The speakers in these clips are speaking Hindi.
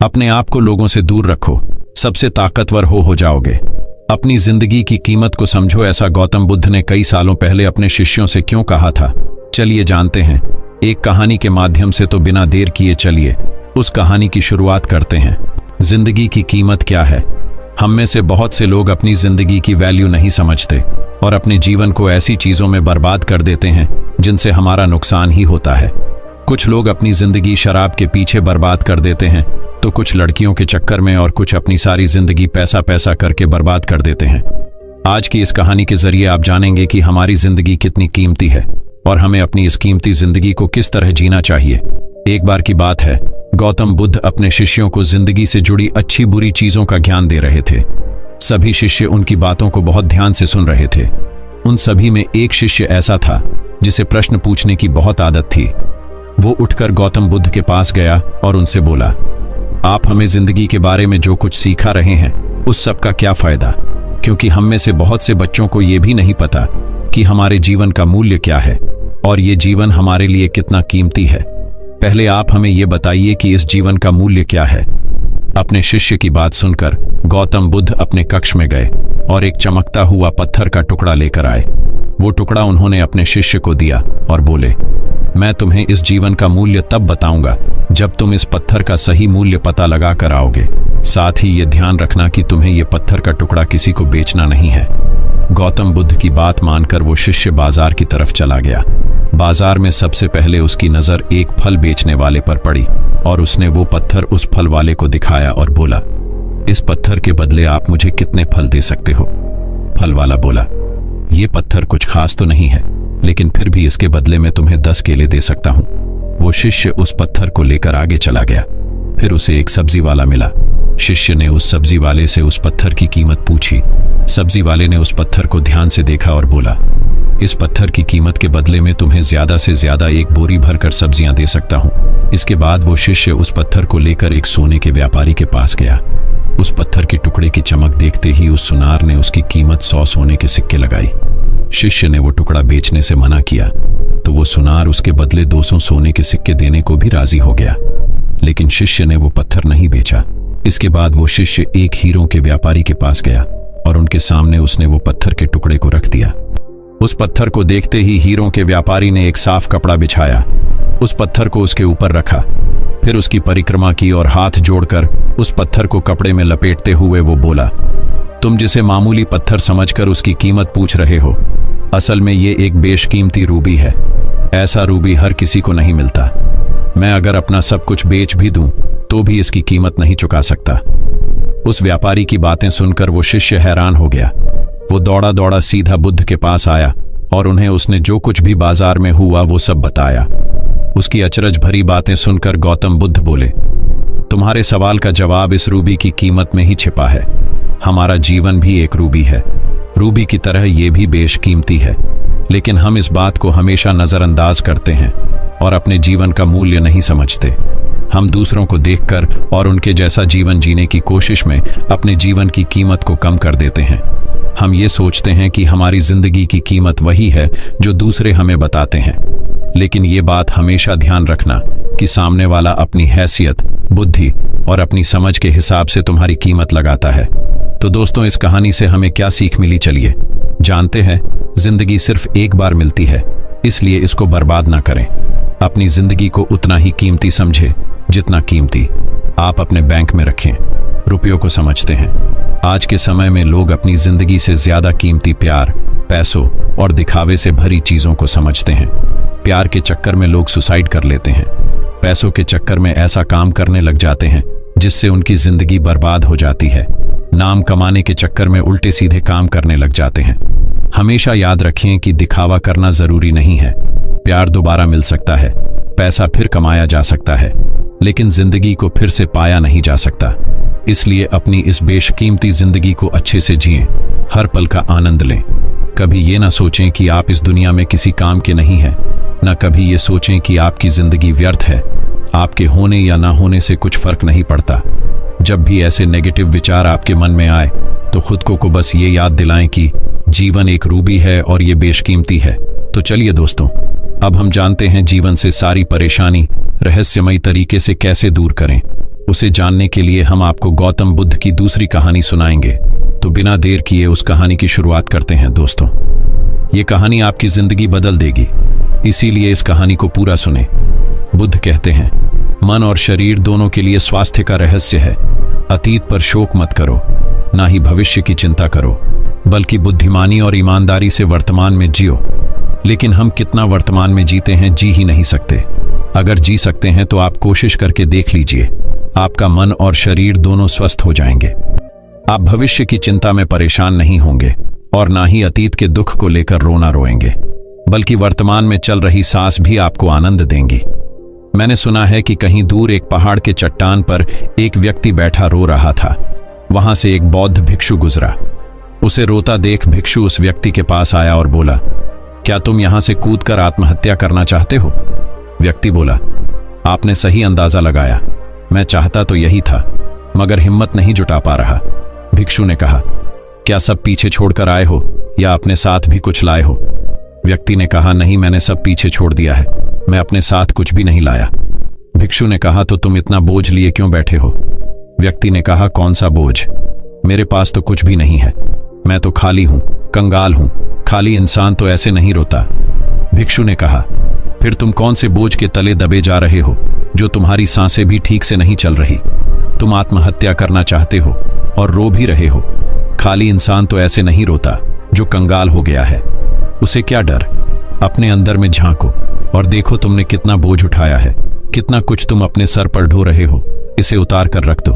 अपने आप को लोगों से दूर रखो, सबसे ताकतवर हो जाओगे। अपनी जिंदगी की कीमत को समझो, ऐसा गौतम बुद्ध ने कई सालों पहले अपने शिष्यों से क्यों कहा था। चलिए जानते हैं। एक कहानी के माध्यम से, तो बिना देर किए चलिए उस कहानी की शुरुआत करते हैं। जिंदगी की कीमत क्या है। हम में से बहुत से लोग अपनी जिंदगी की वैल्यू नहीं समझते और अपने जीवन को ऐसी चीजों में बर्बाद कर देते हैं जिनसे हमारा नुकसान ही होता है। कुछ लोग अपनी जिंदगी शराब के पीछे बर्बाद कर देते हैं, तो कुछ लड़कियों के चक्कर में, और कुछ अपनी सारी जिंदगी पैसा पैसा करके बर्बाद कर देते हैं। आज की इस कहानी के जरिए आप जानेंगे कि हमारी जिंदगी कितनी कीमती है और हमें अपनी इस कीमती जिंदगी को किस तरह जीना चाहिए। एक बार की बात है, गौतम बुद्ध अपने शिष्यों को जिंदगी से जुड़ी अच्छी बुरी चीजों का ज्ञान दे रहे थे। सभी शिष्य उनकी बातों को बहुत ध्यान से सुन रहे थे। उन सभी में एक शिष्य ऐसा था जिसे प्रश्न पूछने की बहुत आदत थी। वो उठकर गौतम बुद्ध के पास गया और उनसे बोला, आप हमें जिंदगी के बारे में जो कुछ सिखा रहे हैं उस सब का क्या फायदा, क्योंकि हम में से बहुत से बच्चों को ये भी नहीं पता कि हमारे जीवन का मूल्य क्या है और ये जीवन हमारे लिए कितना कीमती है। पहले आप हमें ये बताइए कि इस जीवन का मूल्य क्या है। अपने शिष्य की बात सुनकर गौतम बुद्ध अपने कक्ष में गए और एक चमकता हुआ पत्थर का टुकड़ा लेकर आए। वो टुकड़ा उन्होंने अपने शिष्य को दिया और बोले, मैं तुम्हें इस जीवन का मूल्य तब बताऊंगा जब तुम इस पत्थर का सही मूल्य पता लगा कर आओगे। साथ ही ये ध्यान रखना कि तुम्हें ये पत्थर का टुकड़ा किसी को बेचना नहीं है। गौतम बुद्ध की बात मानकर वो शिष्य बाजार की तरफ चला गया। बाजार में सबसे पहले उसकी नजर एक फल बेचने वाले पर पड़ी और उसने वो पत्थर उस फल वाले को दिखाया और बोला, इस पत्थर के बदले आप मुझे कितने फल दे सकते हो। फल वाला बोला, ये पत्थर कुछ खास तो नहीं है, लेकिन फिर भी इसके बदले में तुम्हें 10 केले दे सकता हूं। वो शिष्य उस पत्थर को लेकर आगे चला गया। फिर उसे एक सब्जी वाला मिला। शिष्य ने उस सब्जी वाले से उस पत्थर की कीमत पूछी। सब्जी वाले ने उस पत्थर को ध्यान से देखा और बोला, इस पत्थर की कीमत के बदले में तुम्हें ज्यादा से ज्यादा एक बोरी भरकर सब्जियां दे सकता हूं। इसके बाद वो शिष्य उस पत्थर को लेकर एक सोने के व्यापारी के पास गया। उस पत्थर के टुकड़े की चमक देखते ही उस सुनार ने उसकी कीमत 100 सोने के सिक्के लगाई। शिष्य ने वो टुकड़ा बेचने से मना किया तो वो सुनार उसके बदले 200 सोने के सिक्के देने को भी राजी हो गया, लेकिन शिष्य ने वो पत्थर नहीं बेचा। इसके बाद वो शिष्य एक हीरों के व्यापारी के पास गया और उनके सामने उसने वो पत्थर के टुकड़े को रख दिया। उस पत्थर को देखते ही हीरों के व्यापारी ने एक साफ कपड़ा बिछाया, उस पत्थर को उसके ऊपर रखा, फिर उसकी परिक्रमा की और हाथ जोड़कर उस पत्थर को कपड़े में लपेटते हुए वो बोला, तुम जिसे मामूली पत्थर समझकर उसकी कीमत पूछ रहे हो, असल में ये एक बेशकीमती रूबी है। ऐसा रूबी हर किसी को नहीं मिलता। मैं अगर अपना सब कुछ बेच भी दूं तो भी इसकी कीमत नहीं चुका सकता। उस व्यापारी की बातें सुनकर वो शिष्य हैरान हो गया। वो दौड़ा दौड़ा सीधा बुद्ध के पास आया और उन्हें उसने जो कुछ भी बाजार में हुआ वो सब बताया। उसकी अचरज भरी बातें सुनकर गौतम बुद्ध बोले, तुम्हारे सवाल का जवाब इस रूबी की कीमत में ही छिपा है। हमारा जीवन भी एक रूबी है, रूबी की तरह ये भी बेशकीमती है, लेकिन हम इस बात को हमेशा नजरअंदाज करते हैं और अपने जीवन का मूल्य नहीं समझते। हम दूसरों को देखकर और उनके जैसा जीवन जीने की कोशिश में अपने जीवन की कीमत को कम कर देते हैं। हम ये सोचते हैं कि हमारी जिंदगी की कीमत वही है जो दूसरे हमें बताते हैं, लेकिन ये बात हमेशा ध्यान रखना कि सामने वाला अपनी हैसियत, बुद्धि और अपनी समझ के हिसाब से तुम्हारी कीमत लगाता है। तो दोस्तों, इस कहानी से हमें क्या सीख मिली, चलिए जानते हैं। जिंदगी सिर्फ एक बार मिलती है, इसलिए इसको बर्बाद ना करें। अपनी जिंदगी को उतना ही कीमती समझे जितना कीमती आप अपने बैंक में रखें, रुपयों को समझते हैं। आज के समय में लोग अपनी जिंदगी से ज्यादा कीमती प्यार, पैसों और दिखावे से भरी चीजों को समझते हैं। प्यार के चक्कर में लोग सुसाइड कर लेते हैं। पैसों के चक्कर में ऐसा काम करने लग जाते हैं जिससे उनकी जिंदगी बर्बाद हो जाती है। नाम कमाने के चक्कर में उल्टे सीधे काम करने लग जाते हैं। हमेशा याद रखें कि दिखावा करना जरूरी नहीं है। प्यार दोबारा मिल सकता है, पैसा फिर कमाया जा सकता है, लेकिन जिंदगी को फिर से पाया नहीं जा सकता। इसलिए अपनी इस बेशकीमती जिंदगी को अच्छे से जिएं, हर पल का आनंद लें। कभी ये ना सोचें कि आप इस दुनिया में किसी काम के नहीं हैं, न कभी ये सोचें कि आपकी जिंदगी व्यर्थ है। आपके होने या ना होने से कुछ फर्क नहीं पड़ता। जब भी ऐसे नेगेटिव विचार आपके मन में आए तो खुद को बस ये याद दिलाएं कि जीवन एक रूबी है और ये बेशकीमती है। तो चलिए दोस्तों, अब हम जानते हैं जीवन से सारी परेशानी रहस्यमयी तरीके से कैसे दूर करें। उसे जानने के लिए हम आपको गौतम बुद्ध की दूसरी कहानी सुनाएंगे। तो बिना देर किए उस कहानी की शुरुआत करते हैं दोस्तों। ये कहानी आपकी जिंदगी बदल देगी, इसीलिए इस कहानी को पूरा सुने। बुद्ध कहते हैं, मन और शरीर दोनों के लिए स्वास्थ्य का रहस्य है। अतीत पर शोक मत करो, ना ही भविष्य की चिंता करो, बल्कि बुद्धिमानी और ईमानदारी से वर्तमान में जियो। लेकिन हम कितना वर्तमान में जीते हैं, जी ही नहीं सकते। अगर जी सकते हैं तो आप कोशिश करके देख लीजिए, आपका मन और शरीर दोनों स्वस्थ हो जाएंगे। आप भविष्य की चिंता में परेशान नहीं होंगे और ना ही अतीत के दुख को लेकर रोना रोएंगे, बल्कि वर्तमान में चल रही सांस भी आपको आनंद देंगी। मैंने सुना है कि कहीं दूर एक पहाड़ के चट्टान पर एक व्यक्ति बैठा रो रहा था। वहां से एक बौद्ध भिक्षु गुजरा। उसे रोता देख भिक्षु उस व्यक्ति के पास आया और बोला, क्या तुम यहां से कूदकर आत्महत्या करना चाहते हो? व्यक्ति बोला, आपने सही अंदाजा लगाया, मैं चाहता तो यही था, मगर हिम्मत नहीं जुटा पा रहा। भिक्षु ने कहा, क्या सब पीछे छोड़कर आए हो या अपने साथ भी कुछ लाए हो? व्यक्ति ने कहा, नहीं, मैंने सब पीछे छोड़ दिया है, मैं अपने साथ कुछ भी नहीं लाया। भिक्षु ने कहा, तो तुम इतना बोझ लिए क्यों बैठे हो? व्यक्ति ने कहा, कौन सा बोझ? मेरे पास तो कुछ भी नहीं है, मैं तो खाली हूं, कंगाल हूं। खाली इंसान तो ऐसे नहीं रोता। भिक्षु ने कहा, फिर तुम कौन से बोझ के तले दबे जा रहे हो, जो तुम्हारी सांसें भी ठीक से नहीं चल रही? तुम आत्महत्या करना चाहते हो और रो भी रहे हो। खाली इंसान तो ऐसे नहीं रोता, जो कंगाल हो गया है। उसे क्या डर? अपने अंदर में झांको और देखो तुमने कितना बोझ उठाया है, कितना कुछ तुम अपने सर पर ढो रहे हो। इसे उतार कर रख दो,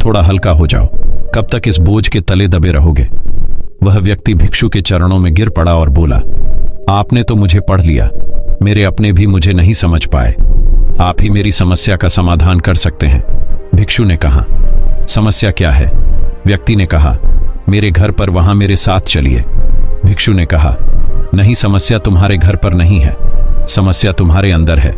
थोड़ा हल्का हो जाओ। कब तक इस बोझ के तले दबे रहोगे? वह व्यक्ति भिक्षु के चरणों में गिर पड़ा और बोला, आपने तो मुझे पढ़ लिया, मेरे अपने भी मुझे नहीं समझ पाए। आप ही मेरी समस्या का समाधान कर सकते हैं। भिक्षु ने कहा, समस्या क्या है? व्यक्ति ने कहा, मेरे घर पर वहां मेरे साथ चलिए। भिक्षु ने कहा, नहीं, समस्या तुम्हारे घर पर नहीं है, समस्या तुम्हारे अंदर है।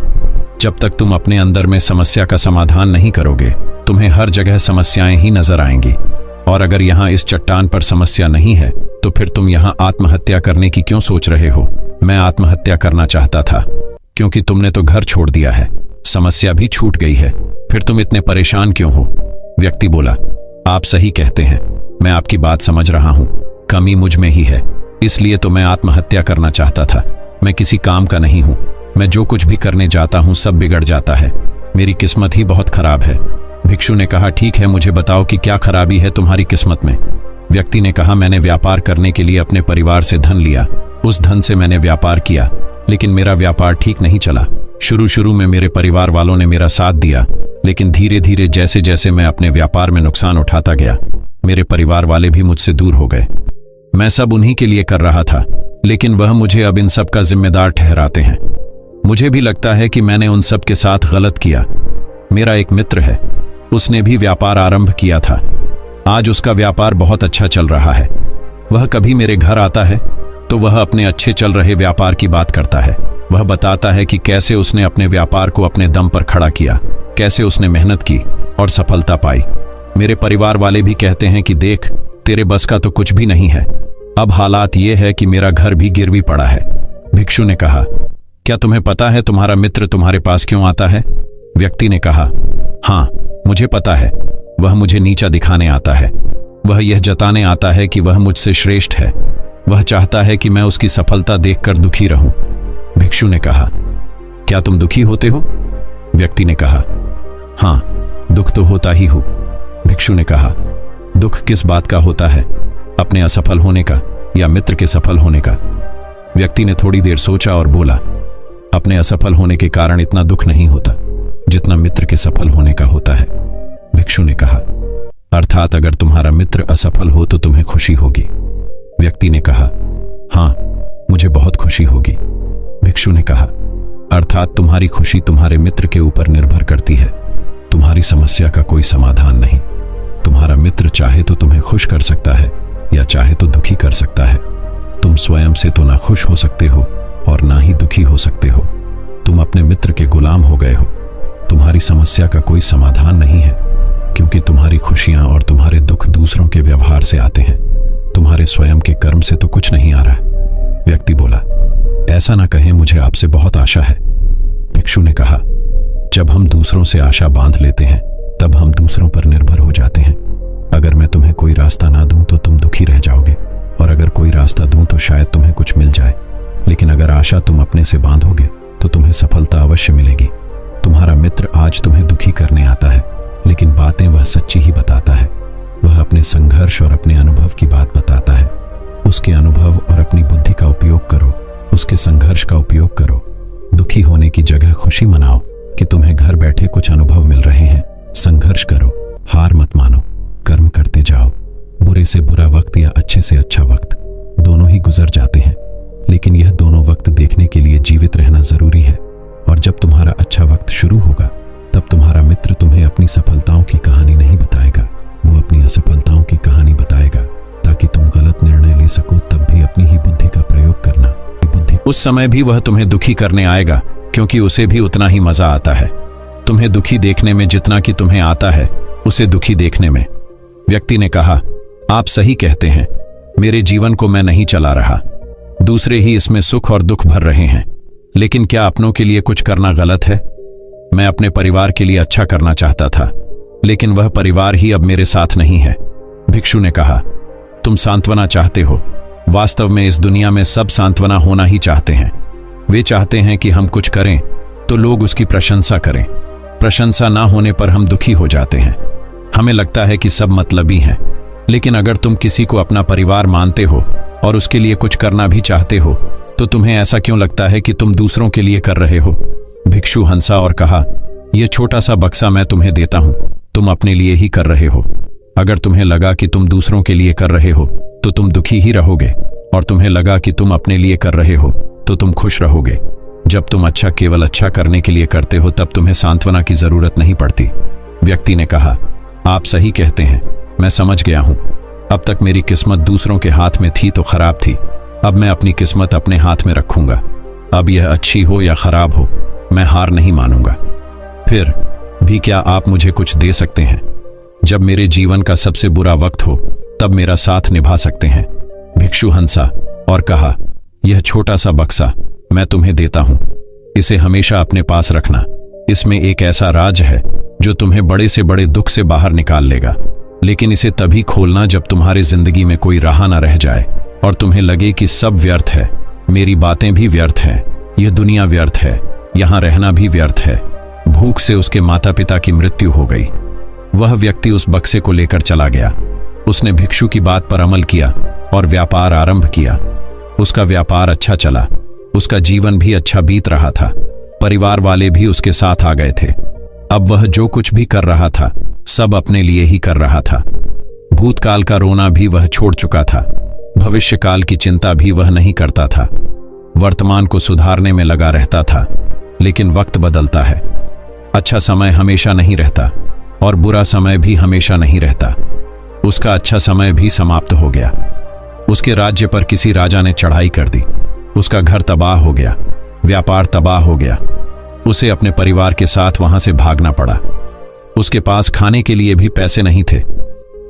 जब तक तुम अपने अंदर में समस्या का समाधान नहीं करोगे, तुम्हें हर जगह समस्याएं ही नजर आएंगी। और अगर यहां इस चट्टान पर समस्या नहीं है, तो फिर तुम यहां आत्महत्या करने की क्यों सोच रहे हो? मैं आत्महत्या करना चाहता था, क्योंकि तुमने तो घर छोड़ दिया है, समस्या भी छूट गई है, फिर तुम इतने परेशान क्यों हो? व्यक्ति बोला, आप सही कहते हैं, मैं आपकी बात समझ रहा हूं, कमी मुझ में ही है, इसलिए तो मैं आत्महत्या करना चाहता था। मैं किसी काम का नहीं हूं, मैं जो कुछ भी करने जाता हूं सब बिगड़ जाता है, मेरी किस्मत ही बहुत खराब है। भिक्षु ने कहा, ठीक है, मुझे बताओ कि क्या खराबी है तुम्हारी किस्मत में? व्यक्ति ने कहा, मैंने व्यापार करने के लिए अपने परिवार से धन लिया, उस धन से मैंने व्यापार किया, लेकिन मेरा व्यापार ठीक नहीं चला। शुरू में मेरे परिवार वालों ने मेरा साथ दिया, लेकिन धीरे धीरे जैसे जैसे मैं अपने व्यापार में नुकसान उठाता गया, मेरे परिवार वाले भी मुझसे दूर हो गए। मैं सब उन्हीं के लिए कर रहा था, लेकिन वह मुझे अब इन सब का जिम्मेदार ठहराते हैं। मुझे भी लगता है कि मैंने उन सब के साथ गलत किया। मेरा एक मित्र है, उसने भी व्यापार आरंभ किया था, आज उसका व्यापार बहुत अच्छा चल रहा है। वह कभी मेरे घर आता है तो वह अपने अच्छे चल रहे व्यापार की बात करता है। वह बताता है कि कैसे उसने अपने व्यापार को अपने दम पर खड़ा किया, कैसे उसने मेहनत की और सफलता पाई। मेरे परिवार वाले भी कहते हैं कि देख, तेरे बस का तो कुछ भी नहीं है। अब हालात ये है कि मेरा घर भी गिरवी पड़ा है। भिक्षु ने कहा, क्या तुम्हें पता है तुम्हारा मित्र तुम्हारे पास क्यों आता है? व्यक्ति ने कहा, हाँ, मुझे पता है, वह मुझे नीचा दिखाने आता है। वह यह जताने आता है कि वह मुझसे श्रेष्ठ है। वह चाहता है कि मैं उसकी सफलता देखकर दुखी रहूं। भिक्षु ने कहा, क्या तुम दुखी होते हो? व्यक्ति ने कहा, हाँ, दुख तो होता ही हूं। भिक्षु ने कहा, दुख किस बात का होता है, अपने असफल होने का या मित्र के सफल होने का? व्यक्ति ने थोड़ी देर सोचा और बोला, अपने असफल होने के कारण इतना दुख नहीं होता जितना मित्र के सफल होने का होता है। भिक्षु ने कहा, अर्थात अगर तुम्हारा मित्र असफल हो तो तुम्हें खुशी होगी। व्यक्ति ने कहा, हाँ, मुझे बहुत खुशी होगी। भिक्षु ने कहा, अर्थात तुम्हारी खुशी तुम्हारे मित्र के ऊपर निर्भर करती है, तुम्हारी समस्या का कोई समाधान नहीं। तुम्हारा मित्र चाहे तो तुम्हें खुश कर सकता है या चाहे तो दुखी कर सकता है। तुम स्वयं से तो ना खुश हो सकते हो और ना ही दुखी हो सकते हो। तुम अपने मित्र के गुलाम हो गए हो। तुम्हारी समस्या का कोई समाधान नहीं है, क्योंकि तुम्हारी खुशियां और तुम्हारे दुख दूसरों के व्यवहार से आते हैं, तुम्हारे स्वयं के कर्म से तो कुछ नहीं आ रहा। व्यक्ति बोला, ऐसा ना कहें, मुझे आपसे बहुत आशा है। भिक्षु ने कहा, जब हम दूसरों से आशा बांध लेते हैं तब हम दूसरों पर निर्भर हो जाते हैं। अगर मैं तुम्हें कोई रास्ता ना दूं तो तुम दुखी रह जाओगे, और अगर कोई रास्ता दूं तो शायद तुम्हें कुछ मिल जाए। लेकिन अगर आशा तुम अपने से बांधोगे तो तुम्हें सफलता अवश्य मिलेगी। तुम्हारा मित्र आज तुम्हें दुखी करने आता है, लेकिन बातें वह सच्ची ही बताता है। वह अपने संघर्ष और अपने अनुभव की बात बताता है। उसके अनुभव और अपनी बुद्धि का उपयोग करो, उसके संघर्ष का उपयोग करो। दुखी होने की जगह खुशी मनाओ कि तुम्हें घर बैठे कुछ अनुभव मिल रहे हैं। संघर्ष करो, हार मत मानो, कर्म करते जाओ। बुरे से बुरा वक्त या अच्छे से अच्छा वक्त दोनों ही गुजर जाते हैं, लेकिन यह दोनों वक्त देखने के लिए जीवित रहना जरूरी है। और जब तुम्हारा अच्छा वक्त शुरू होगा तब तुम्हारा मित्र तुम्हें अपनी सफलताओं की कहानी नहीं बताएगा, वो अपनी असफलताओं की कहानी बताएगा, ताकि तुम गलत निर्णय ले सको। तब भी अपनी ही बुद्धि का प्रयोग करना। उस समय भी वह तुम्हें दुखी करने आएगा, क्योंकि उसे भी उतना ही मजा आता है तुम्हें दुखी देखने में जितना कि तुम्हें आता है उसे दुखी देखने में। व्यक्ति ने कहा, आप सही कहते हैं, मेरे जीवन को मैं नहीं चला रहा, दूसरे ही इसमें सुख और दुख भर रहे हैं। लेकिन क्या अपनों के लिए कुछ करना गलत है? मैं अपने परिवार के लिए अच्छा करना चाहता था, लेकिन वह परिवार ही अब मेरे साथ नहीं है। भिक्षु ने कहा, तुम सांत्वना चाहते हो। वास्तव में इस दुनिया में सब सांत्वना होना ही चाहते हैं। वे चाहते हैं कि हम कुछ करें तो लोग उसकी प्रशंसा करें। प्रशंसा ना होने पर हम दुखी हो जाते हैं। हमें लगता है कि सब मतलबी हैं। लेकिन अगर तुम किसी को अपना परिवार मानते हो और उसके लिए कुछ करना भी चाहते हो तो तुम्हें ऐसा क्यों लगता है कि तुम दूसरों के लिए कर रहे हो? भिक्षु हंसा और कहा, यह छोटा सा बक्सा मैं तुम्हें देता हूं, तुम अपने लिए ही कर रहे हो। अगर तुम्हें लगा कि तुम दूसरों के लिए कर रहे हो तो तुम दुखी ही रहोगे, और तुम्हें लगा कि तुम अपने लिए कर रहे हो तो तुम खुश रहोगे। जब तुम अच्छा केवल अच्छा करने के लिए करते हो तब तुम्हें सांत्वना की जरूरत नहीं पड़ती। व्यक्ति ने कहा, आप सही कहते हैं, मैं समझ गया हूं। अब तक मेरी किस्मत दूसरों के हाथ में थी तो खराब थी, अब मैं अपनी किस्मत अपने हाथ में रखूंगा। अब यह अच्छी हो या खराब हो, मैं हार नहीं मानूंगा। फिर भी क्या आप मुझे कुछ दे सकते हैं? जब मेरे जीवन का सबसे बुरा वक्त हो तब मेरा साथ निभा सकते हैं। भिक्षु हंसा और कहा, यह छोटा सा बक्सा मैं तुम्हें देता हूं, इसे हमेशा अपने पास रखना। इसमें एक ऐसा राज है जो तुम्हें बड़े से बड़े दुख से बाहर निकाल लेगा। लेकिन इसे तभी खोलना जब तुम्हारी जिंदगी में कोई राह ना रह जाए और तुम्हें लगे कि सब व्यर्थ है, मेरी बातें भी व्यर्थ हैं, यह दुनिया व्यर्थ है, यहां रहना भी व्यर्थ है। भूख से उसके माता पिता की मृत्यु हो गई। वह व्यक्ति उस बक्से को लेकर चला गया। उसने भिक्षु की बात पर अमल किया और व्यापार आरंभ किया। उसका व्यापार अच्छा चला, उसका जीवन भी अच्छा बीत रहा था। परिवार वाले भी उसके साथ आ गए थे। अब वह जो कुछ भी कर रहा था सब अपने लिए ही कर रहा था। भूतकाल का रोना भी वह छोड़ चुका था, भविष्यकाल की चिंता भी वह नहीं करता था। वर्तमान को सुधारने में लगा रहता था। लेकिन वक्त बदलता है, अच्छा समय हमेशा नहीं रहता और बुरा समय भी हमेशा नहीं रहता। उसका अच्छा समय भी समाप्त हो गया। उसके राज्य पर किसी राजा ने चढ़ाई कर दी। उसका घर तबाह हो गया, व्यापार तबाह हो गया। उसे अपने परिवार के साथ वहां से भागना पड़ा। उसके पास खाने के लिए भी पैसे नहीं थे।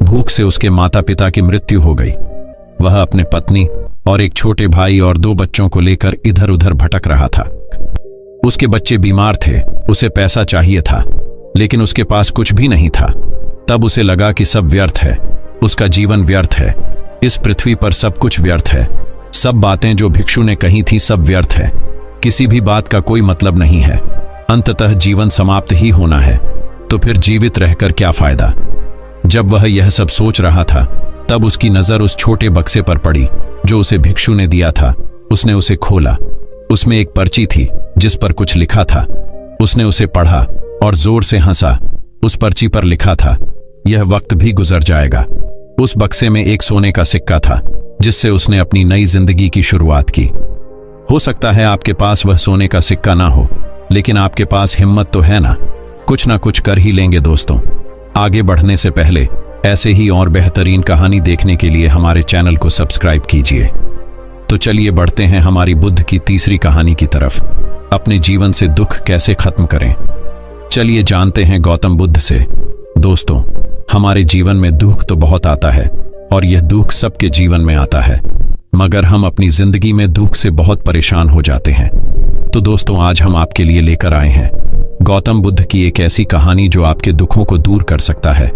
भूख से उसके माता पिता की मृत्यु हो गई। वह अपने पत्नी और एक छोटे भाई और 2 बच्चों को लेकर इधर उधर भटक रहा था। उसके बच्चे बीमार थे, उसे पैसा चाहिए था, लेकिन उसके पास कुछ भी नहीं था। तब उसे लगा कि सब व्यर्थ है, उसका जीवन व्यर्थ है, इस पृथ्वी पर सब कुछ व्यर्थ है। सब बातें जो भिक्षु ने कही थी सब व्यर्थ है, किसी भी बात का कोई मतलब नहीं है। अंततः जीवन समाप्त ही होना है, तो फिर जीवित रहकर क्या फायदा? जब वह यह सब सोच रहा था तब उसकी नजर उस छोटे बक्से पर पड़ी जो उसे भिक्षु ने दिया था। उसने उसे खोला। उसमें एक पर्ची थी जिस पर कुछ लिखा था। उसने उसे पढ़ा और जोर से हंसा। उस पर्ची पर लिखा था, यह वक्त भी गुजर जाएगा। उस बक्से में एक सोने का सिक्का था जिससे उसने अपनी नई जिंदगी की शुरुआत की। हो सकता है आपके पास वह सोने का सिक्का ना हो, लेकिन आपके पास हिम्मत तो है ना कुछ कर ही लेंगे। दोस्तों, आगे बढ़ने से पहले ऐसे ही और बेहतरीन कहानी देखने के लिए हमारे चैनल को सब्सक्राइब कीजिए। तो चलिए बढ़ते हैं हमारी बुद्ध की तीसरी कहानी की तरफ। अपने जीवन से दुख कैसे खत्म करें, चलिए जानते हैं गौतम बुद्ध से। दोस्तों, हमारे जीवन में दुख तो बहुत आता है और यह दुख सबके जीवन में आता है, मगर हम अपनी जिंदगी में दुख से बहुत परेशान हो जाते हैं। तो दोस्तों, आज हम आपके लिए लेकर आए हैं गौतम बुद्ध की एक ऐसी कहानी जो आपके दुखों को दूर कर सकता है।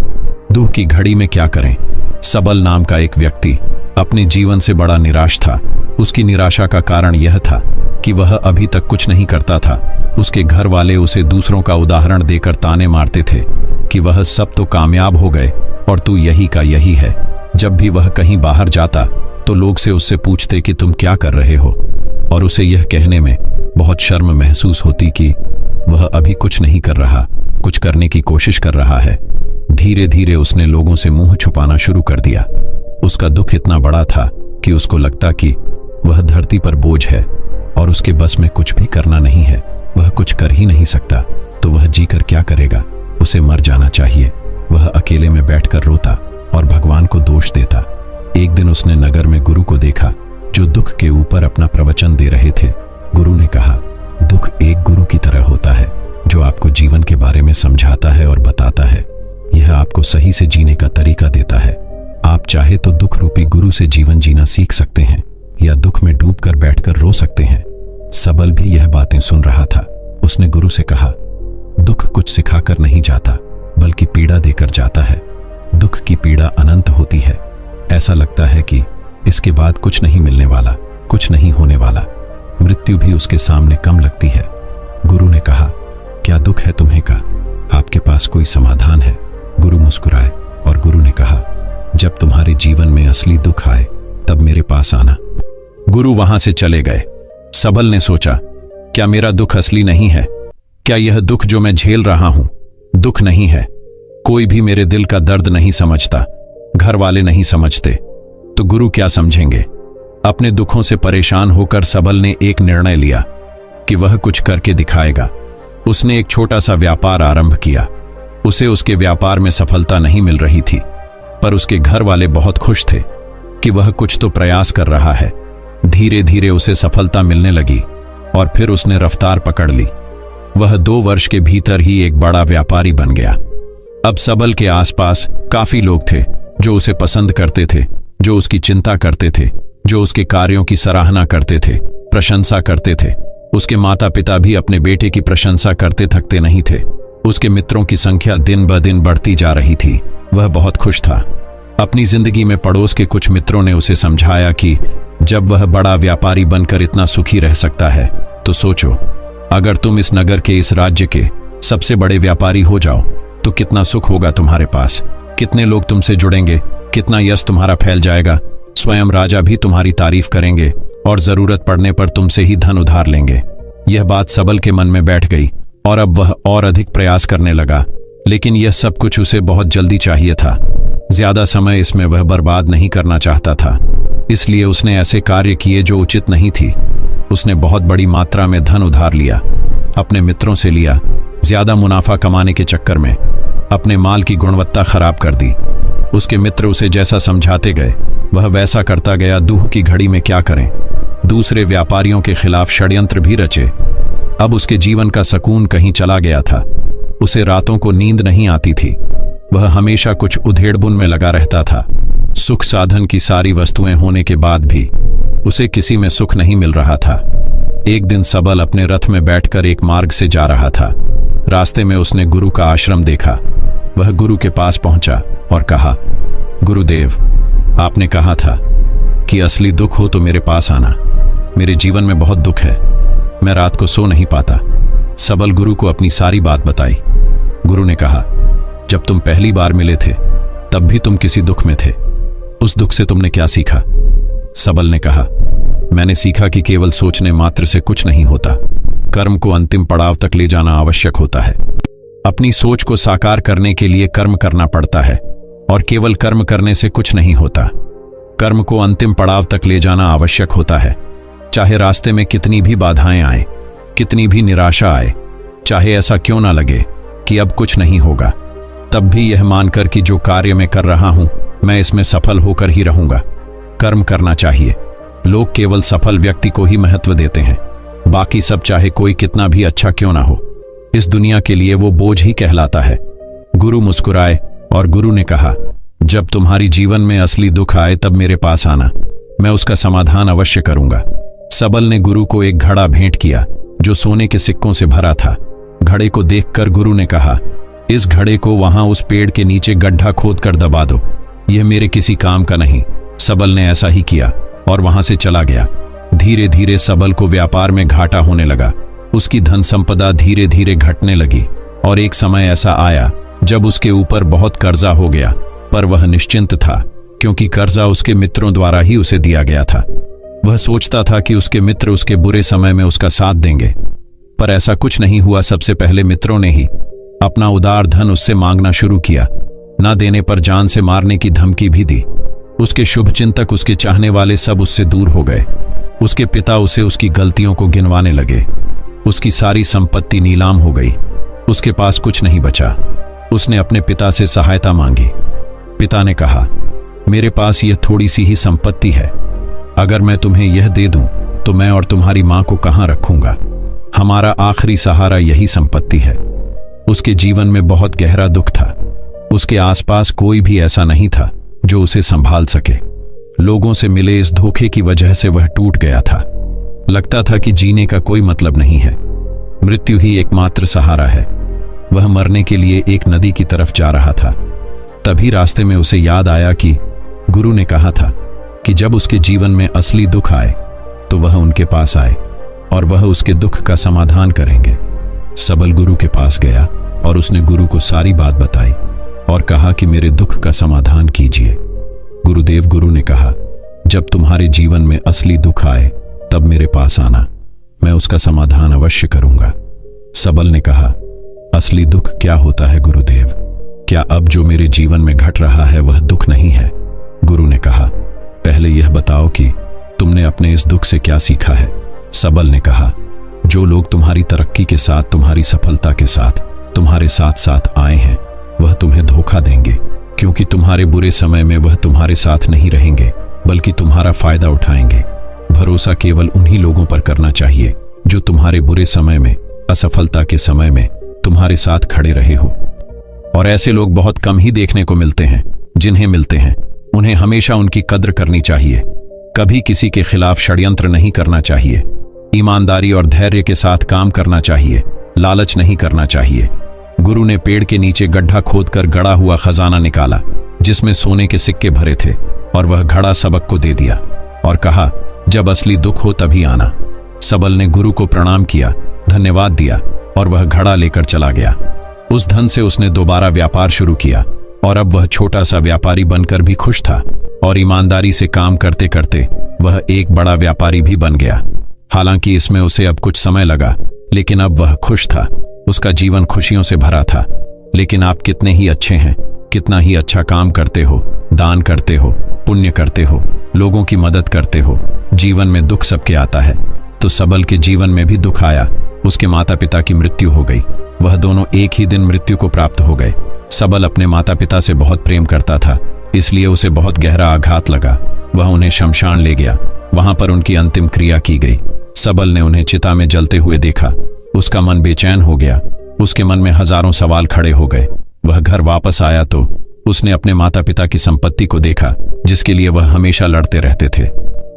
दुख की घड़ी में क्या करें। सबल नाम का एक व्यक्ति अपने जीवन से बड़ा निराश था। उसकी निराशा का कारण यह था कि वह अभी तक कुछ नहीं करता था। उसके घर वाले उसे दूसरों का उदाहरण देकर ताने मारते थे कि वह सब तो कामयाब हो गए और तू यही का यही है। जब भी वह कहीं बाहर जाता तो लोग से उससे पूछते कि तुम क्या कर रहे हो, और उसे यह कहने में बहुत शर्म महसूस होती कि वह अभी कुछ नहीं कर रहा, कुछ करने की कोशिश कर रहा है। धीरे धीरे उसने लोगों से मुंह छुपाना शुरू कर दिया। उसका दुख इतना बड़ा था कि उसको लगता कि वह धरती पर बोझ है और उसके बस में कुछ भी करना नहीं है। वह कुछ कर ही नहीं सकता तो वह जीकर क्या करेगा। उसे मर जाना चाहिए। वह अकेले में बैठकर रोता और भगवान को दोष देता। एक दिन उसने नगर में गुरु को देखा जो दुख के ऊपर अपना प्रवचन दे रहे थे। गुरु ने कहा, दुख एक गुरु की तरह होता है जो आपको जीवन के बारे में समझाता है और बताता है। यह आपको सही से जीने का तरीका देता है। आप चाहे तो दुख रूपी गुरु से जीवन जीना सीख सकते हैं या दुख में डूबकर बैठकर रो सकते हैं। सबल भी यह बातें सुन रहा था। उसने गुरु से कहा, दुख कुछ सिखाकर नहीं जाता बल्कि पीड़ा देकर जाता है। दुख की पीड़ा अनंत होती है। ऐसा लगता है कि इसके बाद कुछ नहीं मिलने वाला, कुछ नहीं होने वाला। मृत्यु भी उसके सामने कम लगती है। गुरु ने कहा, क्या दुख है तुम्हें का? आपके पास कोई समाधान है? गुरु मुस्कुराए और गुरु ने कहा, जब तुम्हारे जीवन में असली दुख आए तब मेरे पास आना। गुरु वहां से चले गए। सबल ने सोचा, क्या मेरा दुख असली नहीं है? क्या यह दुख जो मैं झेल रहा हूं दुख नहीं है? कोई भी मेरे दिल का दर्द नहीं समझता, घर वाले नहीं समझते, तो गुरु क्या समझेंगे? अपने दुखों से परेशान होकर सबल ने एक निर्णय लिया कि वह कुछ करके दिखाएगा। उसने एक छोटा सा व्यापार आरंभ किया। उसे उसके व्यापार में सफलता नहीं मिल रही थी, पर उसके घर वाले बहुत खुश थे कि वह कुछ तो प्रयास कर रहा है। धीरे धीरे उसे सफलता मिलने लगी और फिर उसने रफ्तार पकड़ ली। वह 2 वर्ष के भीतर ही एक बड़ा व्यापारी बन गया। अब सबल के आसपास काफी लोग थे जो उसे पसंद करते थे, जो उसकी चिंता करते थे, जो उसके कार्यों की सराहना करते थे, प्रशंसा करते थे। उसके माता पिता भी अपने बेटे की प्रशंसा करते थकते नहीं थे। उसके मित्रों की संख्या दिन ब दिन बढ़ती जा रही थी। वह बहुत खुश था। अपनी जिंदगी में पड़ोस के कुछ मित्रों ने उसे समझाया कि जब वह बड़ा व्यापारी बनकर इतना सुखी रह सकता है तो सोचो, अगर तुम इस नगर के, इस राज्य के सबसे बड़े व्यापारी हो जाओ तो कितना सुख होगा तुम्हारे पास। कितने लोग तुमसे जुड़ेंगे, कितना यश तुम्हारा फैल जाएगा। स्वयं राजा भी तुम्हारी तारीफ करेंगे और जरूरत पड़ने पर तुमसे ही धन उधार लेंगे। यह बात सबल के मन में बैठ गई और अब वह और अधिक प्रयास करने लगा। लेकिन यह सब कुछ उसे बहुत जल्दी चाहिए था। ज्यादा समय इसमें वह बर्बाद नहीं करना चाहता था। इसलिए उसने ऐसे कार्य किए जो उचित नहीं थी। उसने बहुत बड़ी मात्रा में धन उधार लिया, अपने मित्रों से लिया। ज्यादा मुनाफा कमाने के चक्कर में अपने माल की गुणवत्ता खराब कर दी। उसके मित्र उसे जैसा समझाते गए वह वैसा करता गया। दुख की घड़ी में क्या करें। दूसरे व्यापारियों के खिलाफ षड्यंत्र भी रचे। अब उसके जीवन का सुकून कहीं चला गया था। उसे रातों को नींद नहीं आती थी। वह हमेशा कुछ उधेड़बुन में लगा रहता था। सुख साधन की सारी वस्तुएं होने के बाद भी उसे किसी में सुख नहीं मिल रहा था। एक दिन सबल अपने रथ में बैठकर एक मार्ग से जा रहा था। रास्ते में उसने गुरु का आश्रम देखा। वह गुरु के पास पहुंचा और कहा, गुरुदेव, आपने कहा था कि असली दुख हो तो मेरे पास आना। मेरे जीवन में बहुत दुख है, मैं रात को सो नहीं पाता। सबल गुरु को अपनी सारी बात बताई। गुरु ने कहा, जब तुम पहली बार मिले थे तब भी तुम किसी दुख में थे। उस दुख से तुमने क्या सीखा? सबल ने कहा, मैंने सीखा कि केवल सोचने मात्र से कुछ नहीं होता। कर्म को अंतिम पड़ाव तक ले जाना आवश्यक होता है। अपनी सोच को साकार करने के लिए कर्म करना पड़ता है और केवल कर्म करने से कुछ नहीं होता। कर्म को अंतिम पड़ाव तक ले जाना आवश्यक होता है। चाहे रास्ते में कितनी भी बाधाएं आए, कितनी भी निराशा आए, चाहे ऐसा क्यों ना लगे कि अब कुछ नहीं होगा, तब भी यह मानकर कि जो कार्य मैं कर रहा हूं मैं इसमें सफल होकर ही रहूंगा। कर्म करना चाहिए। लोग केवल सफल व्यक्ति को ही महत्व देते हैं, बाकी सब चाहे कोई कितना भी अच्छा क्यों ना हो, इस दुनिया के लिए वो बोझ ही कहलाता है। गुरु मुस्कुराए और गुरु ने कहा, जब तुम्हारी जीवन में असली दुख आए तब मेरे पास आना, मैं उसका समाधान अवश्य करूंगा। सबल ने गुरु को एक घड़ा भेंट किया जो सोने के सिक्कों से भरा था। घड़े को देखकर गुरु ने कहा, इस घड़े को वहां उस पेड़ के नीचे गड्ढा खोदकर दबा दो। यह मेरे किसी काम का नहीं। सबल ने ऐसा ही किया और वहां से चला गया। धीरे धीरे सबल को व्यापार में घाटा होने लगा। उसकी धन संपदा धीरे धीरे घटने लगी और एक समय ऐसा आया जब उसके ऊपर बहुत कर्जा हो गया, पर वह निश्चिंत था क्योंकि कर्जा उसके मित्रों द्वारा ही उसे दिया गया था। वह सोचता था कि उसके मित्र उसके बुरे समय में उसका साथ देंगे, पर ऐसा कुछ नहीं हुआ। सबसे पहले मित्रों ने ही अपना उदार धन उससे मांगना शुरू किया। ना देने पर जान से मारने की धमकी भी दी। उसके शुभचिंतक, उसके चाहने वाले सब उससे दूर हो गए। उसके पिता उसे उसकी गलतियों को गिनवाने लगे। उसकी सारी संपत्ति नीलाम हो गई। उसके पास कुछ नहीं बचा। उसने अपने पिता से सहायता मांगी। पिता ने कहा, मेरे पास यह थोड़ी सी ही संपत्ति है। अगर मैं तुम्हें यह दे दूं तो मैं और तुम्हारी मां को कहां रखूंगा? हमारा आखिरी सहारा यही संपत्ति है। उसके जीवन में बहुत गहरा दुख था। उसके आसपास कोई भी ऐसा नहीं था जो उसे संभाल सके। लोगों से मिले इस धोखे की वजह से वह टूट गया था। लगता था कि जीने का कोई मतलब नहीं है, मृत्यु ही एकमात्र सहारा है। वह मरने के लिए एक नदी की तरफ जा रहा था। तभी रास्ते में उसे याद आया कि गुरु ने कहा था कि जब उसके जीवन में असली दुख आए तो वह उनके पास आए और वह उसके दुख का समाधान करेंगे। सबल गुरु के पास गया और उसने गुरु को सारी बात बताई और कहा कि मेरे दुख का समाधान कीजिए। गुरु ने कहा, जब तुम्हारे जीवन में असली दुख आए तब मेरे पास आना, मैं उसका समाधान अवश्य करूंगा। सबल ने कहा, असली दुख क्या होता है गुरुदेव? क्या अब जो मेरे जीवन में घट रहा है वह दुख नहीं है? गुरु ने कहा, पहले यह बताओ कि तुमने अपने इस दुख से क्या सीखा है? सबल ने कहा, जो लोग तुम्हारी तरक्की के साथ, तुम्हारी सफलता के साथ तुम्हारे साथ साथ आए हैं वह तुम्हें धोखा देंगे, क्योंकि तुम्हारे बुरे समय में वह तुम्हारे साथ नहीं रहेंगे बल्कि तुम्हारा फायदा उठाएंगे। भरोसा केवल उन्हीं लोगों पर करना चाहिए जो तुम्हारे बुरे समय में, असफलता के समय में तुम्हारे साथ खड़े रहे हो। और ऐसे लोग बहुत कम ही देखने को मिलते हैं। जिन्हें मिलते हैं उन्हें हमेशा उनकी कद्र करनी चाहिए। कभी किसी के खिलाफ षड्यंत्र नहीं करना चाहिए। ईमानदारी और धैर्य के साथ काम करना चाहिए, लालच नहीं करना चाहिए। गुरु ने पेड़ के नीचे गड्ढा खोदकर गड़ा हुआ खजाना निकाला जिसमें सोने के सिक्के भरे थे और वह घड़ा सबक को दे दिया और कहा, जब असली दुख हो तभी आना। सबल ने गुरु को प्रणाम किया, धन्यवाद दिया और वह घड़ा लेकर चला गया। उस धन से उसने दोबारा व्यापार शुरू किया और अब वह छोटा सा व्यापारी बनकर भी खुश था और ईमानदारी से काम करते करते वह एक बड़ा व्यापारी भी बन गया। हालांकि इसमें उसे अब कुछ समय लगा, लेकिन अब वह खुश था। उसका जीवन खुशियों से भरा था। लेकिन आप कितने ही अच्छे हैं, कितना ही अच्छा काम करते हो, दान करते हो, पुण्य करते हो, लोगों की मदद करते हो, जीवन में दुख सबके आता है। तो सबल के जीवन में भी दुख आया। उसके माता पिता की मृत्यु हो गई। वह दोनों एक ही दिन मृत्यु को प्राप्त हो गए। सबल अपने माता पिता से बहुत प्रेम करता था, इसलिए उसे बहुत गहरा आघात लगा। वह उन्हें शमशान ले गया। वहां पर उनकी अंतिम क्रिया की गई। सबल ने उन्हें चिता में जलते हुए देखा। उसका मन बेचैन हो गया। उसके मन में हजारों सवाल खड़े हो गए। वह घर वापस आया तो उसने अपने माता पिता की संपत्ति को देखा जिसके लिए वह हमेशा लड़ते रहते थे।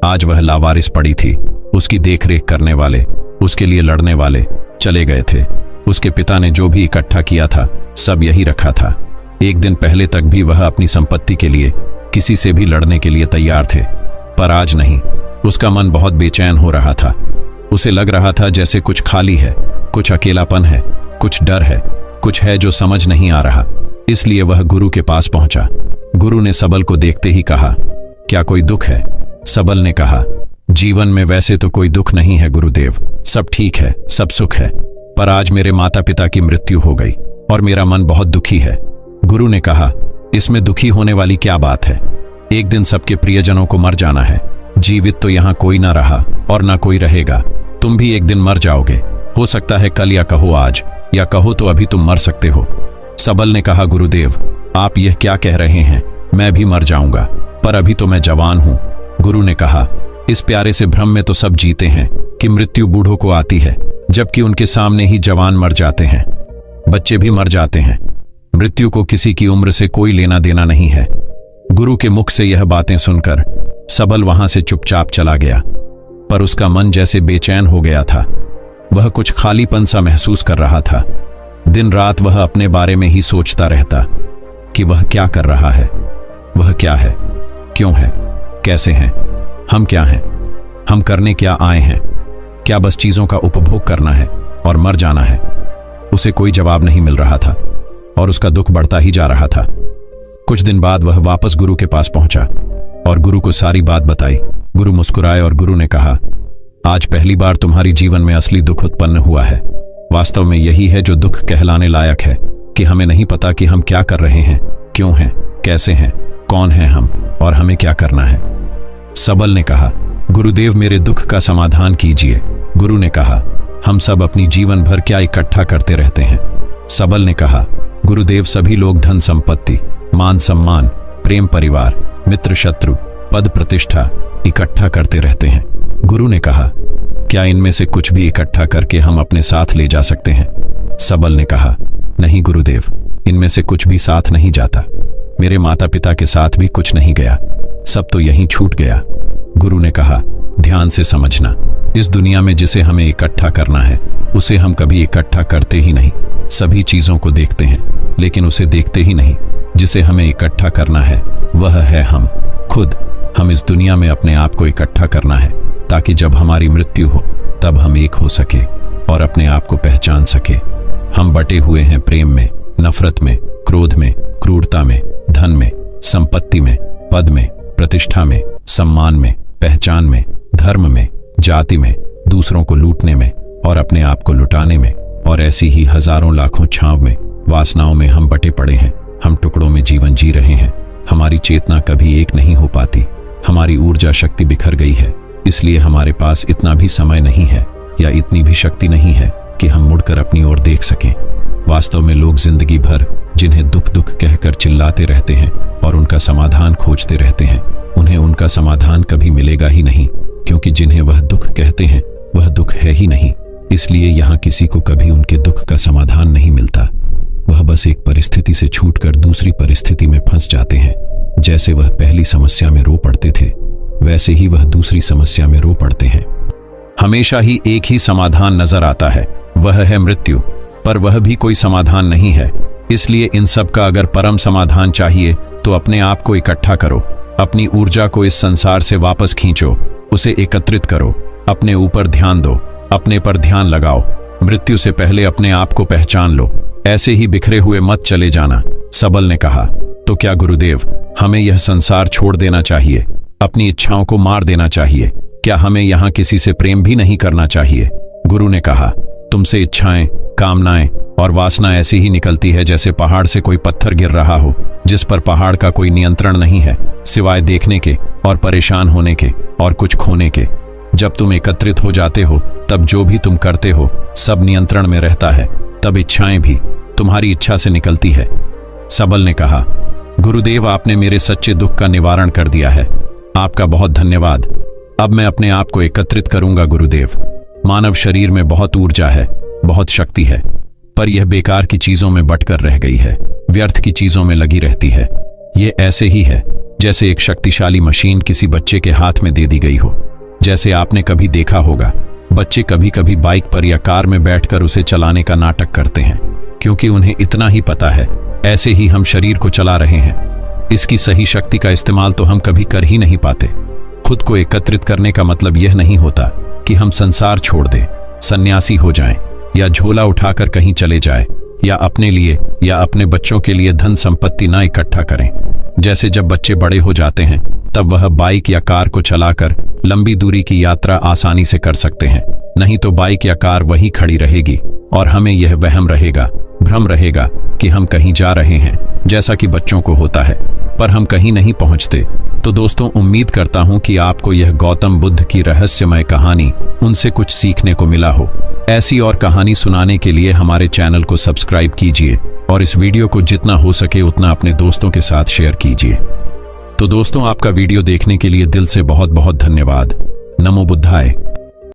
आज वह लावारिस पड़ी थी। उसकी देखरेख करने वाले, उसके लिए लड़ने वाले चले गए थे। उसके पिता ने जो भी इकट्ठा किया था सब यही रखा था। एक दिन पहले तक भी वह अपनी संपत्ति के लिए किसी से भी लड़ने के लिए तैयार थे, पर आज नहीं। उसका मन बहुत बेचैन हो रहा था। उसे लग रहा था जैसे कुछ खाली है, कुछ अकेलापन है, कुछ डर है, कुछ है जो समझ नहीं आ रहा। इसलिए वह गुरु के पास पहुंचा। गुरु ने सबल को देखते ही कहा, क्या कोई दुख है? सबल ने कहा, जीवन में वैसे तो कोई दुख नहीं है गुरुदेव, सब ठीक है, सब सुख है, पर आज मेरे माता पिता की मृत्यु हो गई और मेरा मन बहुत दुखी है। गुरु ने कहा, इसमें दुखी होने वाली क्या बात है? एक दिन सबके प्रियजनों को मर जाना है। जीवित तो यहाँ कोई ना रहा और ना कोई रहेगा। तुम भी एक दिन मर जाओगे। हो सकता है कल, या कहो आज, या कहो तो अभी तुम मर सकते हो। सबल ने कहा, गुरुदेव आप यह क्या कह रहे हैं? मैं भी मर जाऊंगा, पर अभी तो मैं जवान हूं। गुरु ने कहा, इस प्यारे से भ्रम में तो सब जीते हैं कि मृत्यु बूढ़ों को आती है, जबकि उनके सामने ही जवान मर जाते हैं, बच्चे भी मर जाते हैं। मृत्यु को किसी की उम्र से कोई लेना देना नहीं है। गुरु के मुख से यह बातें सुनकर सबल वहां से चुपचाप चला गया, पर उसका मन जैसे बेचैन हो गया था। वह कुछ खालीपन सा महसूस कर रहा था। दिन रात वह अपने बारे में ही सोचता रहता कि वह क्या कर रहा है, वह क्या है, क्यों है, कैसे हैं, हम क्या हैं, हम करने क्या आए हैं, क्या बस चीजों का उपभोग करना है और मर जाना है। उसे कोई जवाब नहीं मिल रहा था और उसका दुख बढ़ता ही जा रहा था। कुछ दिन बाद वह वापस गुरु के पास पहुंचा और गुरु को सारी बात बताई। गुरु मुस्कुराए और गुरु ने कहा, आज पहली बार तुम्हारी जीवन में असली दुख उत्पन्न हुआ है। वास्तव में यही है जो दुख कहलाने लायक है कि हमें नहीं पता कि हम क्या कर रहे हैं, क्यों हैं, कैसे हैं, कौन हैं हम और हमें क्या करना है। सबल ने कहा, गुरुदेव मेरे दुख का समाधान कीजिए। गुरु ने कहा, हम सब अपनी जीवन भर क्या इकट्ठा करते रहते हैं। सबल ने कहा, गुरुदेव सभी लोग धन संपत्ति, मान सम्मान, प्रेम परिवार, मित्र शत्रु, पद प्रतिष्ठा इकट्ठा करते रहते हैं। गुरु ने कहा, क्या इनमें से कुछ भी इकट्ठा करके हम अपने साथ ले जा सकते हैं? सबल ने कहा, नहीं गुरुदेव, इनमें से कुछ भी साथ नहीं जाता। मेरे माता पिता के साथ भी कुछ नहीं गया, सब तो यहीं छूट गया। गुरु ने कहा, ध्यान से समझना, इस दुनिया में जिसे हमें इकट्ठा करना है उसे हम कभी इकट्ठा करते ही नहीं। सभी चीजों को देखते हैं लेकिन उसे देखते ही नहीं जिसे हमें इकट्ठा करना है, वह है हम खुद। हम इस दुनिया में अपने आप को इकट्ठा करना है ताकि जब हमारी मृत्यु हो तब हम एक हो सके और अपने आप को पहचान सके। हम बटे हुए हैं प्रेम में, नफरत में, क्रोध में, क्रूरता में, धन में, संपत्ति में, पद में, प्रतिष्ठा में, सम्मान में, पहचान में, धर्म में, जाति में, दूसरों को लूटने में और अपने आप को लुटाने में, और ऐसी ही हजारों लाखों छांव में, वासनाओं में हम बटे पड़े हैं। हम टुकड़ों में जीवन जी रहे हैं। हमारी चेतना कभी एक नहीं हो पाती। हमारी ऊर्जा शक्ति बिखर गई है, इसलिए हमारे पास इतना भी समय नहीं है या इतनी भी शक्ति नहीं है कि हम मुड़कर अपनी ओर देख सकें। वास्तव में लोग जिंदगी भर जिन्हें दुख दुख कहकर चिल्लाते रहते हैं और उनका समाधान खोजते रहते हैं, उन्हें उनका समाधान कभी मिलेगा ही नहीं, क्योंकि जिन्हें वह दुख कहते हैं वह दुख है ही नहीं। इसलिए यहाँ किसी को कभी उनके दुख का समाधान नहीं मिलता। वह बस एक परिस्थिति से छूटकर दूसरी परिस्थिति में फंस जाते हैं। जैसे वह पहली समस्या में रो पड़ते थे वैसे ही वह दूसरी समस्या में रो पड़ते हैं। हमेशा ही एक ही समाधान नजर आता है, वह है मृत्यु, पर वह भी कोई समाधान नहीं है। इसलिए इन सब का अगर परम समाधान चाहिए तो अपने आप को इकट्ठा करो, अपनी ऊर्जा को इस संसार से वापस खींचो, उसे एकत्रित करो, अपने ऊपर ध्यान दो, अपने पर ध्यान लगाओ। मृत्यु से पहले अपने आप को पहचान लो, ऐसे ही बिखरे हुए मत चले जाना। सबल ने कहा, तो क्या गुरुदेव हमें यह संसार छोड़ देना चाहिए, अपनी इच्छाओं को मार देना चाहिए? क्या हमें यहाँ किसी से प्रेम भी नहीं करना चाहिए? गुरु ने कहा, तुमसे इच्छाएं, कामनाएं और वासना ऐसी ही निकलती है जैसे पहाड़ से कोई पत्थर गिर रहा हो, जिस पर पहाड़ का कोई नियंत्रण नहीं है सिवाय देखने के और परेशान होने के और कुछ खोने के। जब तुम एकत्रित हो जाते हो तब जो भी तुम करते हो सब नियंत्रण में रहता है, तब इच्छाएं भी तुम्हारी इच्छा से निकलती है। सबल ने कहा, गुरुदेव आपने मेरे सच्चे दुख का निवारण कर दिया है, आपका बहुत धन्यवाद। अब मैं अपने आप को एकत्रित करूंगा गुरुदेव। मानव शरीर में बहुत ऊर्जा है, बहुत शक्ति है, पर यह बेकार की चीजों में बटकर रह गई है, व्यर्थ की चीजों में लगी रहती है। ये ऐसे ही है जैसे एक शक्तिशाली मशीन किसी बच्चे के हाथ में दे दी गई हो। जैसे आपने कभी देखा होगा, बच्चे कभी कभी बाइक पर या कार में बैठकर उसे चलाने का नाटक करते हैं, क्योंकि उन्हें इतना ही पता है। ऐसे ही हम शरीर को चला रहे हैं। इसकी सही शक्ति का इस्तेमाल तो हम कभी कर ही नहीं पाते। खुद को एकत्रित करने का मतलब यह नहीं होता कि हम संसार छोड़ दें, सन्यासी हो जाएं, या झोला उठाकर कहीं चले जाएं, या अपने लिए या अपने बच्चों के लिए धन संपत्ति ना इकट्ठा करें। जैसे जब बच्चे बड़े हो जाते हैं तब वह बाइक या कार को चलाकर लंबी दूरी की यात्रा आसानी से कर सकते हैं, नहीं तो बाइक या कार वहीं खड़ी रहेगी और हमें यह वहम रहेगा, भ्रम रहेगा कि हम कहीं जा रहे हैं, जैसा कि बच्चों को होता है, पर हम कहीं नहीं पहुंचते। तो दोस्तों, उम्मीद करता हूं कि आपको यह गौतम बुद्ध की रहस्यमय कहानी उनसे कुछ सीखने को मिला हो। ऐसी और कहानी सुनाने के लिए हमारे चैनल को सब्सक्राइब कीजिए और इस वीडियो को जितना हो सके उतना अपने दोस्तों के साथ शेयर कीजिए। तो दोस्तों, आपका वीडियो देखने के लिए दिल से बहुत बहुत धन्यवाद। नमो बुद्धाय।